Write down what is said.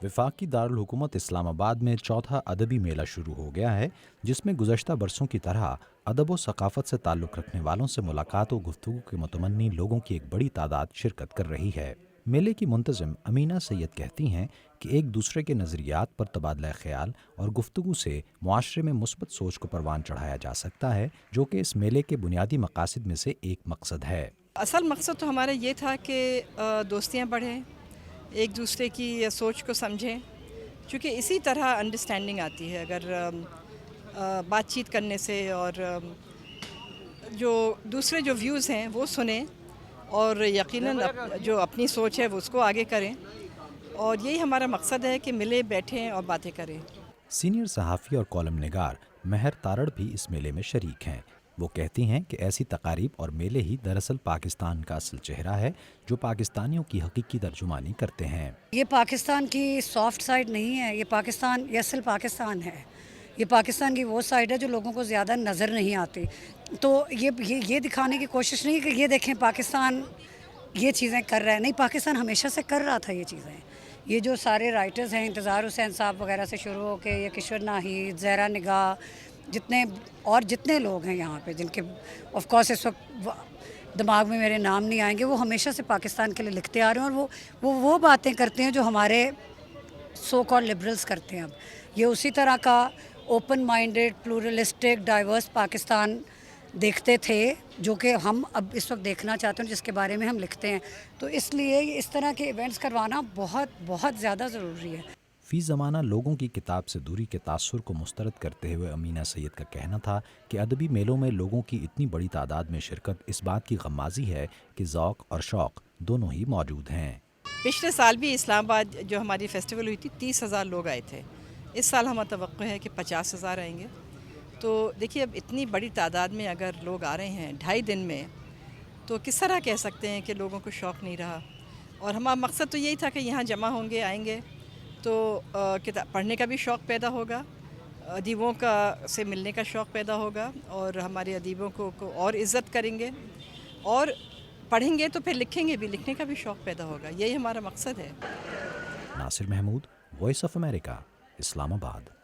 वफाकी दारुल इस्लाम आबाद में चौथा अदबी मेला शुरू हो गया है, जिसमें गुज़श्ता बरसों की तरह अदब व सकाफ़त से ताल्लुक़ रखने वालों से मुलाकात व गुफ्तगू के मुतमन्नी लोगों की एक बड़ी तादाद शिरकत कर रही है। मेले की मुंतज़िम अमीना सैयद कहती हैं कि एक दूसरे के नज़रियात पर तबादला ख़याल और गुफ्तगू से मुआशरे में मुस्बत सोच को परवान चढ़ाया जा सकता है, जो कि इस मेले के बुनियादी मकासद में से एक मकसद है। असल मकसद तो हमारा ये था कि दोस्तियाँ बढ़ें, एक दूसरे की सोच को समझें, क्योंकि इसी तरह अंडरस्टैंडिंग आती है अगर बातचीत करने से, और जो दूसरे जो व्यूज़ हैं वो सुनें और यकीनन जो अपनी सोच है वो उसको आगे करें, और यही हमारा मकसद है कि मिले बैठें और बातें करें। सीनियर सहाफ़ी और कॉलम निगार महर तारड़ भी इस मेले में शरीक हैं। वो कहती हैं कि ऐसी तकारीब और मेले ही दरअसल पाकिस्तान का असल चेहरा है, जो पाकिस्तानियों की हकीकी तर्जुमानी करते हैं। ये पाकिस्तान की सॉफ्ट साइड नहीं है, ये पाकिस्तान, ये असल पाकिस्तान है। ये पाकिस्तान की वो साइड है जो लोगों को ज़्यादा नज़र नहीं आती। तो ये दिखाने की कोशिश नहीं कि ये देखें पाकिस्तान ये चीज़ें कर रहा है, नहीं, पाकिस्तान हमेशा से कर रहा था ये चीज़ें। ये जो सारे राइटर्स हैं, इंतज़ार हुसैन साहब वगैरह से शुरू होकर ये किशोर नाहिद, ज़हरा निगाह, जितने लोग हैं यहाँ पे, जिनके ऑफ कोर्स इस वक्त दिमाग में मेरे नाम नहीं आएंगे, वो हमेशा से पाकिस्तान के लिए लिखते आ रहे हैं, और वो बातें करते हैं जो हमारे सो कॉल्ड लिबरल्स करते हैं। अब ये उसी तरह का open minded, pluralistic, diverse Pakistan देखते थे, जो कि हम अब इस वक्त देखना चाहते हैं, जिसके बारे में हम लिखते हैं। तो इसलिए इस तरह के इवेंट्स करवाना बहुत बहुत ज़्यादा ज़रूरी है। फ़ी ज़माना लोगों की किताब से दूरी के तासुर को मुस्तरद करते हुए अमीना सैयद का कहना था कि अदबी मेलों में लोगों की इतनी बड़ी तादाद में शिरकत इस बात की गम्माज़ी है कि ज़ौक़ और शौक़ दोनों ही मौजूद हैं। पिछले साल भी इस्लामाबाद जो हमारी फेस्टिवल हुई थी 30,000 लोग आए थे। इस साल हमारा तवक्कुह है कि 50,000 आएंगे। तो देखिए, अब इतनी बड़ी तादाद में अगर लोग आ रहे हैं 2.5 दिन में, तो किस तरह कह सकते हैं कि लोगों को शौक़ नहीं रहा। और हमारा मकसद तो यही था कि यहाँ जमा होंगे, आएंगे तो किताब पढ़ने का भी शौक़ पैदा होगा, अदीबों का से मिलने का शौक़ पैदा होगा, और हमारे अदीबों को और इज़्ज़त करेंगे, और पढ़ेंगे तो फिर लिखेंगे भी, लिखने का भी शौक़ पैदा होगा। यही हमारा मकसद है। Nasir Mahmood, Voice of America, Islamabad.